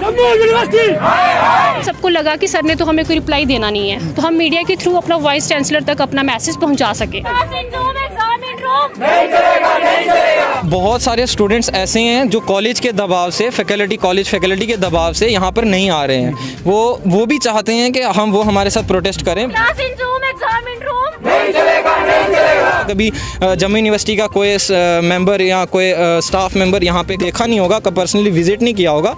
Jammu university. सबको लगा कि सर ने तो हमें कोई रिप्लाई देना नहीं है, तो हम मीडिया के थ्रू अपना वाइस चांसलर तक अपना मैसेज पहुंचा सके। बहुत सारे स्टूडेंट्स ऐसे हैं जो कॉलेज के दबाव से कॉलेज फैकल्टी के दबाव से यहाँ पर नहीं आ रहे हैं। वो भी चाहते हैं कि वो हमारे साथ प्रोटेस्ट करें। कभी जम्मू यूनिवर्सिटी का कोई मेंबर या कोई स्टाफ मेंबर यहाँ पे देखा नहीं होगा, कभी पर्सनली विजिट नहीं किया होगा।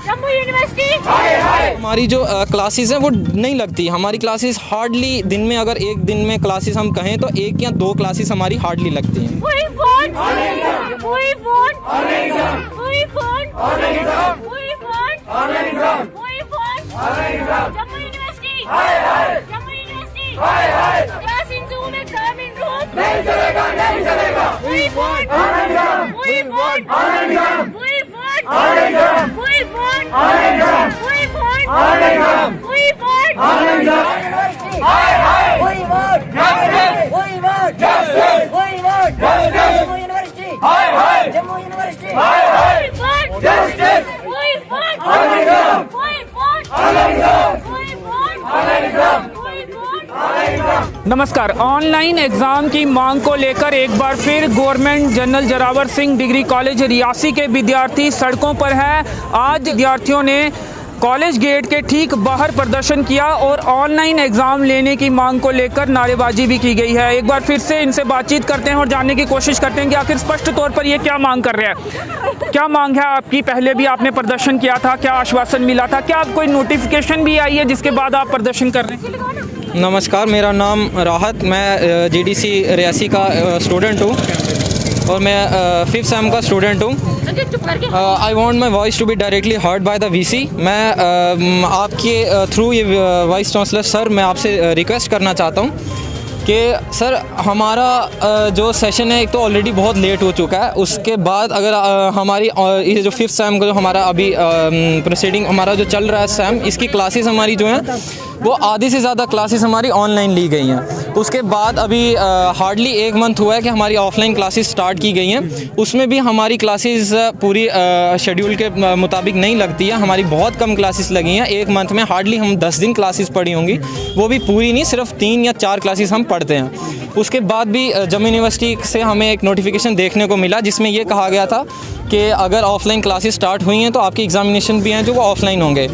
हमारी जो क्लासेस हैं वो नहीं लगती। हमारी क्लासेस हार्डली दिन में, अगर एक दिन में क्लासेस हम कहें तो 1 या 2 क्लासेस हमारी हार्डली लगती हैं। नमस्कार। ऑनलाइन एग्ज़ाम की मांग को लेकर एक बार फिर government general Zorawar Singh degree college Reasi के विद्यार्थी सड़कों पर हैं। आज विद्यार्थियों ने कॉलेज गेट के ठीक बाहर प्रदर्शन किया और ऑनलाइन एग्ज़ाम लेने की मांग को लेकर नारेबाजी भी की गई है। एक बार फिर से इनसे बातचीत करते हैं और जानने की कोशिश करते हैं कि आखिर स्पष्ट तौर पर ये क्या मांग कर रहे हैं। क्या मांग है आपकी? पहले भी आपने प्रदर्शन किया था, क्या आश्वासन मिला था? क्या आपको कोई नोटिफिकेशन भी आई है जिसके बाद आप प्रदर्शन कर रहे हैं? नमस्कार, मेरा नाम राहत, मैं GDC रियासी का स्टूडेंट हूँ और मैं 5th सेम का स्टूडेंट हूँ। I want my voice to be directly heard by the VC। मैं आपके थ्रू ये वाइस चांसलर सर, मैं आपसे रिक्वेस्ट करना चाहता हूँ कि सर हमारा जो सेशन है एक तो ऑलरेडी बहुत लेट हो चुका है। उसके बाद अगर हमारी ये जो 5th सेम का जो हमारा अभी प्रोसीडिंग हमारा जो चल रहा है सेम, इसकी क्लासेस हमारी जो हैं वो आधी से ज़्यादा क्लासेस हमारी ऑनलाइन ली गई हैं। उसके बाद अभी हार्डली 1 मंथ हुआ है कि हमारी ऑफलाइन क्लासेस स्टार्ट की गई हैं। उसमें भी हमारी क्लासेस पूरी शेड्यूल के मुताबिक नहीं लगती है। हमारी बहुत कम क्लासेस लगी हैं। 1 मंथ में हार्डली हम 10 दिन क्लासेस पढ़ी होंगी, वो भी पूरी नहीं, सिर्फ 3 या 4 क्लासेस हम पढ़ते हैं। उसके बाद भी जम्मू यूनिवर्सिटी से हमें एक नोटिफिकेशन देखने को मिला जिसमें ये कहा गया था कि अगर ऑफलाइन क्लासेस स्टार्ट हुई हैं तो आपके एग्जामिनेशन भी हैं जो वो ऑफलाइन होंगे,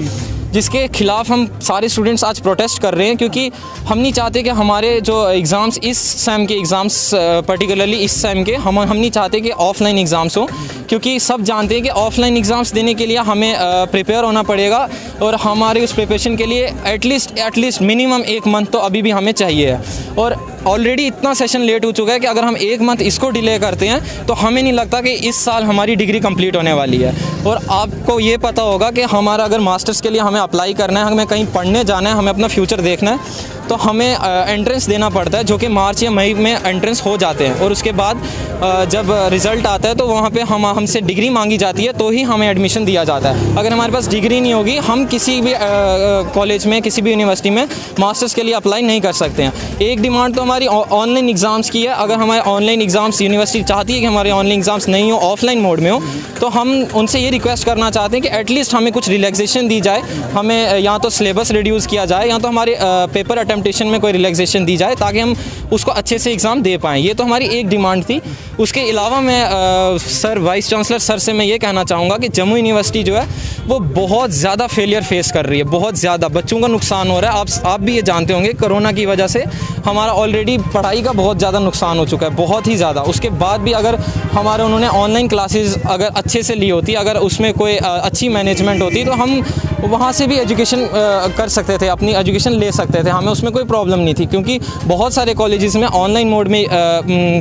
जिसके खिलाफ हम सारे स्टूडेंट्स आज प्रोटेस्ट कर रहे हैं। क्योंकि हम नहीं चाहते कि हमारे जो एग्ज़ाम्स इस सेम के एग्ज़ाम्स पर्टिकुलरली इस सेम के हम नहीं चाहते कि ऑफ़लाइन एग्ज़ाम्स हों, क्योंकि सब जानते हैं कि ऑफ़लाइन एग्ज़ाम्स देने के लिए हमें प्रिपेयर होना पड़ेगा और हमारे उस प्रिपरेशन के लिए एटलीस्ट मिनिमम 1 मंथ तो अभी भी हमें चाहिए है। और ऑलरेडी इतना सेशन लेट हो चुका है कि अगर हम 1 मंथ इसको डिले करते हैं तो हमें नहीं लगता कि इस साल हमारी डिग्री कंप्लीट होने वाली है। और आपको ये पता होगा कि हमारा अगर मास्टर्स के लिए हमें अप्लाई करना है, हमें कहीं पढ़ने जाना है, हमें अपना फ्यूचर देखना है, तो हमें एंट्रेंस देना पड़ता है, जो कि मार्च या मई में एंट्रेंस हो जाते हैं। और उसके बाद जब रिज़ल्ट आता है तो वहाँ पे हमसे डिग्री मांगी जाती है, तो ही हमें एडमिशन दिया जाता है। अगर हमारे पास डिग्री नहीं होगी, हम किसी भी कॉलेज में, किसी भी यूनिवर्सिटी में मास्टर्स के लिए अप्लाई नहीं कर सकते हैं। एक डिमांड तो हमारी ऑनलाइन एग्ज़ाम्स की है। अगर हमारे ऑनलाइन एग्ज़ाम्स, यूनिवर्सिटी चाहती है कि हमारे ऑनलाइन एग्ज़ाम्स नहीं हो, ऑफलाइन मोड में हो, तो हम उनसे ये रिक्वेस्ट करना चाहते हैं कि एटलीस्ट हमें कुछ रिलैक्सेशन दी जाए। हमें या तो सिलेबस रिड्यूस किया जाए या तो हमारे पेपर अटेम्प्टेशन में कोई रिलैक्सेशन दी जाए ताकि हम उसको अच्छे से एग्ज़ाम दे पाएँ। ये तो हमारी एक डिमांड थी। उसके अलावा मैं सर वाइस चांसलर सर से मैं ये कहना चाहूँगा कि जम्मू यूनिवर्सिटी जो है वो बहुत ज़्यादा फेलियर फेस कर रही है, बहुत ज़्यादा बच्चों का नुकसान हो रहा है। आप भी ये जानते होंगे, कोरोना की वजह से हमारा ऑलरेडी पढ़ाई का बहुत ज़्यादा नुकसान हो चुका है, बहुत ही ज़्यादा। उसके बाद भी अगर हमारे उन्होंने ऑनलाइन क्लासेस अगर अच्छे से ली होती, अगर उसमें कोई अच्छी मैनेजमेंट होती, तो हम वहाँ से भी एजुकेशन कर सकते थे, अपनी एजुकेशन ले सकते थे, हमें उसमें कोई प्रॉब्लम नहीं थी। क्योंकि बहुत सारे कॉलेजेस में ऑनलाइन मोड में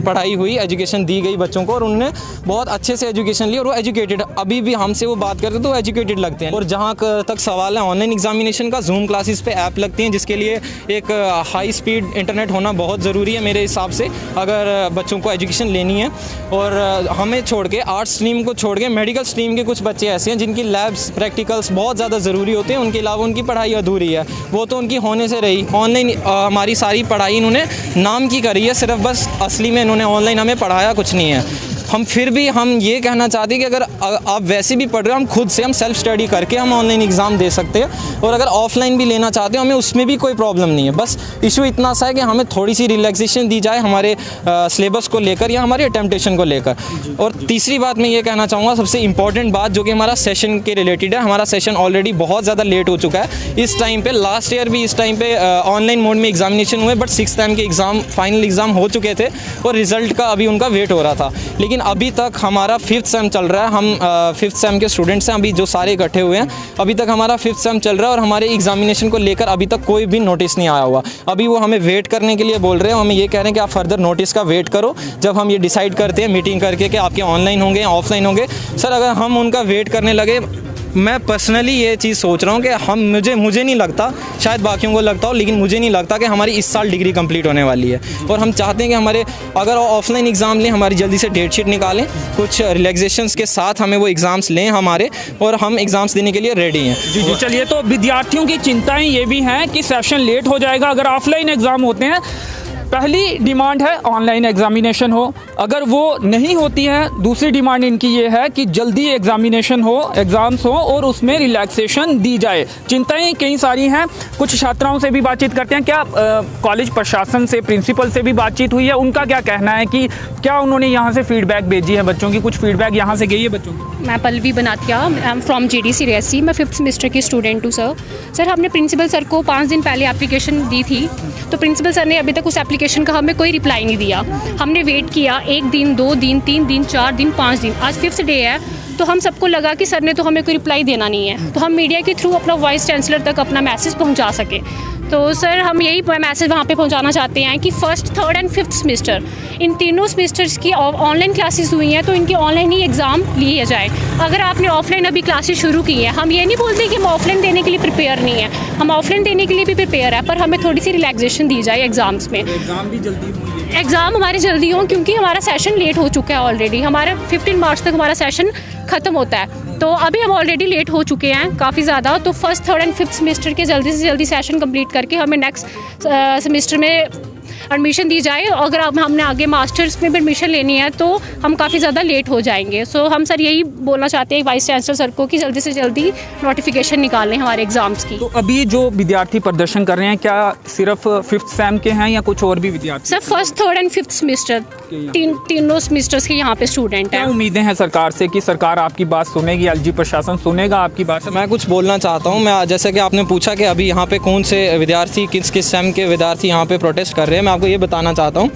पढ़ाई हुई, एजुकेशन दी गई बच्चों को और उन्होंने बहुत अच्छे से एजुकेशन ली और वो एजुकेटेड, अभी भी हमसे वो बात करते तो एजुकेटेड लगते हैं। और जहाँ तक सवाल है ऑनलाइन एग्जामिनेशन का, जूम क्लासेस पे ऐप लगती हैं जिसके लिए एक हाई स्पीड इंटरनेट होना बहुत ज़रूरी है मेरे हिसाब से, अगर बच्चों को एजुकेशन लेनी है। और हमें छोड़ के, आर्ट्स स्ट्रीम को छोड़ के, मेडिकल स्ट्रीम के कुछ बच्चे ऐसे हैं जिनकी लैब्स, प्रैक्टिकल्स बहुत ज़्यादा ज़रूरी होते हैं, उनके अलावा उनकी पढ़ाई अधूरी है, वो तो उनकी होने से रही। ऑनलाइन हमारी सारी पढ़ाई इन्होंने नाम की करी है, सिर्फ बस असली में इन्होंने ऑनलाइन हमें पढ़ाया कुछ नहीं है। हम फिर भी हम ये कहना चाहते हैं कि अगर आप वैसे भी पढ़ रहे हो, हम खुद से हम सेल्फ स्टडी करके हम ऑनलाइन एग्ज़ाम दे सकते हैं, और अगर ऑफलाइन भी लेना चाहते हो हमें उसमें भी कोई प्रॉब्लम नहीं है। बस इशू इतना सा है कि हमें थोड़ी सी रिलैक्सेशन दी जाए हमारे सिलेबस को लेकर या हमारे अटेम्पटेशन को लेकर। और तीसरी बात मैं ये कहना चाहूँगा, सबसे इंपॉर्टेंट बात जो कि हमारा सेशन के रिलेटेड है, हमारा सेशन ऑलरेडी बहुत ज़्यादा लेट हो चुका है इस टाइम पे। लास्ट ईयर भी इस टाइम पे ऑनलाइन मोड में एग्जामिनेशन हुए, बट 6th टाइम के एग्ज़ाम फाइनल एग्ज़ाम हो चुके थे और रिज़ल्ट का अभी उनका वेट हो रहा था। लेकिन अभी तक हमारा 5th सेम चल रहा है, हम 5th सेम के स्टूडेंट्स हैं अभी जो सारे इकट्ठे हुए हैं। अभी तक हमारा 5th सेम चल रहा है और हमारे एग्जामिनेशन को लेकर अभी तक कोई भी नोटिस नहीं आया हुआ। अभी वो हमें वेट करने के लिए बोल रहे हैं, हमें ये कह रहे हैं कि आप फर्दर नोटिस का वेट करो, जब हम ये डिसाइड करते हैं मीटिंग करके कि आपके ऑनलाइन होंगे या ऑफलाइन होंगे। सर अगर हम उनका वेट करने लगे, मैं पर्सनली ये चीज़ सोच रहा हूँ कि मुझे नहीं लगता, शायद बाकियों को लगता हो, लेकिन मुझे नहीं लगता कि हमारी इस साल डिग्री कंप्लीट होने वाली है। और हम चाहते हैं कि हमारे अगर ऑफलाइन एग्ज़ाम लें, हमारी जल्दी से डेट शीट निकालें, कुछ रिलैक्सेशंस के साथ हमें वो एग्ज़ाम्स लें हमारे, और हम एग्ज़ाम्स देने के लिए रेडी हैं। जी चलिए, तो विद्यार्थियों की चिंताएं ये भी हैं कि सेशन लेट हो जाएगा अगर ऑफलाइन एग्ज़ाम होते हैं। पहली डिमांड है ऑनलाइन एग्जामिनेशन हो, अगर वो नहीं होती है दूसरी डिमांड इनकी ये है कि जल्दी एग्जामिनेशन हो, एग्ज़ाम्स हो और उसमें रिलैक्सेशन दी जाए। चिंताएं कई सारी हैं। कुछ छात्राओं से भी बातचीत करते हैं। क्या कॉलेज प्रशासन से, प्रिंसिपल से भी बातचीत हुई है? उनका क्या कहना है कि क्या उन्होंने यहाँ से फीडबैक भेजी है बच्चों की? कुछ फीडबैक यहाँ से गई है बच्चों की? मैं Pallavi Banatia, I am from JDC Reasi, मैं 5th सेमेस्टर की स्टूडेंट हूँ सर। सर हमने प्रिंसिपल सर को 5 दिन पहले एप्लीकेशन दी थी, तो प्रिंसिपल सर ने अभी तक उस एप्लीकेशन का हमें कोई रिप्लाई नहीं दिया। हमने वेट किया 1 दिन, 2 दिन, 3 दिन, 4 दिन, 5 दिन, आज 5th डे है। तो हम सबको लगा कि सर ने तो हमें कोई रिप्लाई देना नहीं है, तो हम मीडिया के थ्रू अपना वाइस चांसलर तक अपना मैसेज पहुंचा सके। तो सर हम यही मैसेज वहाँ पे पहुँचाना चाहते हैं कि 1st, 3rd and 5th semester, इन तीनों सेमेस्टर्स की ऑनलाइन क्लासेस हुई हैं, तो इनके ऑनलाइन ही एग्ज़ाम लिए जाए। अगर आपने ऑफलाइन अभी क्लासेस शुरू की हैं, हम ये नहीं बोलते कि हम ऑफलाइन देने के लिए प्रिपेयर नहीं है, हम ऑफलाइन देने के लिए भी प्रिपेयर है, पर हमें थोड़ी सी रिलैक्सेशन दी जाए एग्ज़ाम्स में। एग्ज़ाम भी जल्दी होंगे? एग्ज़ाम हमारे जल्दी हों, क्योंकि हमारा सेशन लेट हो चुका है ऑलरेडी। हमारा 15 मार्च तक हमारा सेशन ख़त्म होता है, तो अभी हम ऑलरेडी लेट हो चुके हैं काफ़ी ज़्यादा। तो 1st, 3rd and 5th semester के जल्दी से जल्दी सेशन कंप्लीट करके हमें नेक्स्ट सेमेस्टर में एडमिशन दी जाए। अगर हमने आगे मास्टर्स में भी एडमिशन लेनी है तो हम काफ़ी ज़्यादा लेट हो जाएंगे। सो हम सर यही बोलना चाहते हैं वाइस चांसलर सर को कि जल्दी से जल्दी नोटिफिकेशन निकालें हमारे एग्ज़ाम्स की। तो अभी जो विद्यार्थी प्रदर्शन कर रहे हैं, क्या सिर्फ 5th सेम के हैं या कुछ और भी विद्यार्थी? Sir 1st, 3rd and 5th semester, तीनों सेमेस्टर्स के यहाँ पे स्टूडेंट हैं। क्या उम्मीदें हैं सरकार से कि सरकार आपकी बात सुनेगी, LG प्रशासन सुनेगा आपकी बात? मैं कुछ बोलना चाहता हूँ। मैं जैसे कि आपने पूछा कि अभी यहाँ पे कौन से विद्यार्थी, किस किस सेम के विद्यार्थी यहाँ पे प्रोटेस्ट कर रहे हैं, मैं आपको ये बताना चाहता हूँ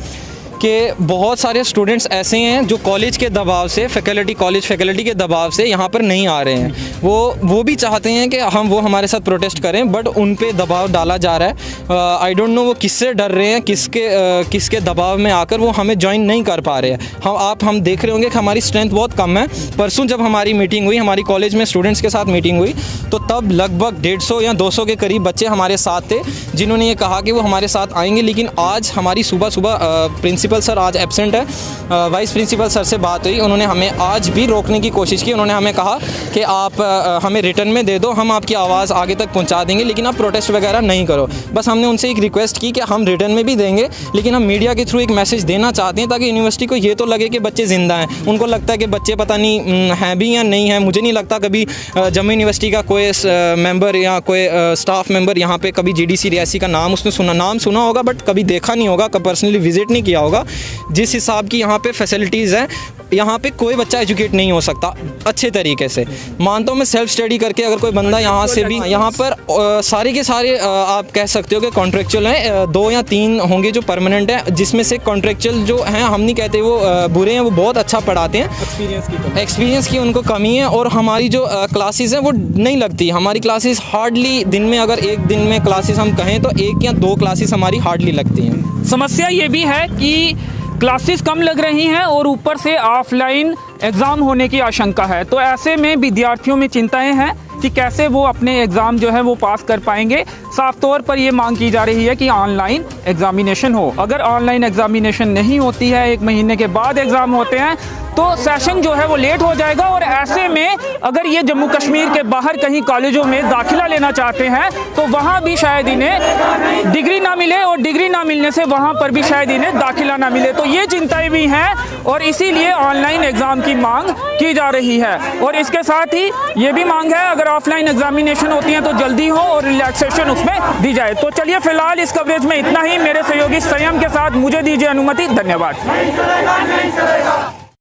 कि बहुत सारे स्टूडेंट्स ऐसे हैं जो कॉलेज के दबाव से, कॉलेज फैकल्टी के दबाव से यहाँ पर नहीं आ रहे हैं। वो भी चाहते हैं कि वो हमारे साथ प्रोटेस्ट करें, बट उन पे दबाव डाला जा रहा है। आई डोंट नो वो किससे डर रहे हैं, किसके दबाव में आकर वो हमें ज्वाइन नहीं कर पा रहे हैं। हम देख रहे होंगे कि हमारी स्ट्रेंथ बहुत कम है। परसों जब हमारी मीटिंग हुई, हमारी कॉलेज में स्टूडेंट्स के साथ मीटिंग हुई, तो तब लगभग 150 या 200 के करीब बच्चे हमारे साथ थे जिन्होंने ये कहा कि वो हमारे साथ आएंगे। लेकिन आज हमारी सुबह प्रिंसिपल सर आज एब्सेंट है, वाइस प्रिंसिपल सर से बात हुई, उन्होंने हमें आज भी रोकने की कोशिश की। उन्होंने हमें कहा कि आप हमें रिटर्न में दे दो, हम आपकी आवाज़ आगे तक पहुंचा देंगे, लेकिन आप प्रोटेस्ट वगैरह नहीं करो। बस हमने उनसे एक रिक्वेस्ट की कि हम रिटर्न में भी देंगे, लेकिन हम मीडिया के थ्रू एक मैसेज देना चाहते हैं ताकि यूनिवर्सिटी को ये तो लगे कि बच्चे ज़िंदा हैं। उनको लगता है कि बच्चे पता नहीं हैं भी या नहीं हैं। मुझे नहीं लगता कभी जम्मू यूनिवर्सिटी का कोई मेंबर या कोई स्टाफ मेंबर यहाँ पे कभी JDC रियासी का नाम सुना होगा, बट कभी देखा नहीं होगा, कभी पर्सनली विजिट नहीं किया होगा। जिस हिसाब की यहाँ पे फैसिलिटीज़ हैं, यहाँ पे कोई बच्चा एजुकेट नहीं हो सकता अच्छे तरीके से। मानता हूँ मैं सेल्फ स्टडी करके अगर कोई बंदा यहाँ से भी, यहाँ पर सारे के सारे आप कह सकते हो कि कॉन्ट्रेक्चुअल हैं, 2 या 3 होंगे जो परमानेंट हैं, जिसमें से कॉन्ट्रेक्चुअल जो हैं, हम नहीं कहते वो बुरे हैं, वो बहुत अच्छा पढ़ाते हैं। एक्सपीरियंस की उनको कमी है। और हमारी जो क्लासेस हैं वो नहीं लगती। हमारी क्लासेस हार्डली दिन में, अगर एक दिन में क्लासेस हम कहें तो 1 या 2 क्लासेस हमारी हार्डली लगती हैं। समस्या ये भी है कि क्लासेस कम लग रही हैं और ऊपर से ऑफलाइन एग्ज़ाम होने की आशंका है। तो ऐसे में विद्यार्थियों में चिंताएं हैं कि कैसे वो अपने एग्ज़ाम जो है वो पास कर पाएंगे। साफ तौर पर ये मांग की जा रही है कि ऑनलाइन एग्ज़ामिनेशन हो। अगर ऑनलाइन एग्ज़ामिनेशन नहीं होती है, 1 महीने के बाद एग्ज़ाम होते हैं, तो सेशन जो है वो लेट हो जाएगा और ऐसे में अगर ये जम्मू कश्मीर के बाहर कहीं कॉलेजों में दाखिला लेना चाहते हैं तो वहाँ भी शायद इन्हें डिग्री ना मिले, और डिग्री ना मिलने से वहाँ पर भी शायद इन्हें दाखिला ना मिले। तो ये चिंताएं भी हैं और इसीलिए ऑनलाइन एग्ज़ाम की मांग की जा रही है। और इसके साथ ही ये भी मांग है अगर ऑफलाइन एग्जामिनेशन होती हैं तो जल्दी हो और रिलैक्सेशन उसमें दी जाए। तो चलिए फिलहाल इस कवरेज में इतना ही। मेरे सहयोगी संयम के साथ मुझे दीजिए अनुमति। धन्यवाद।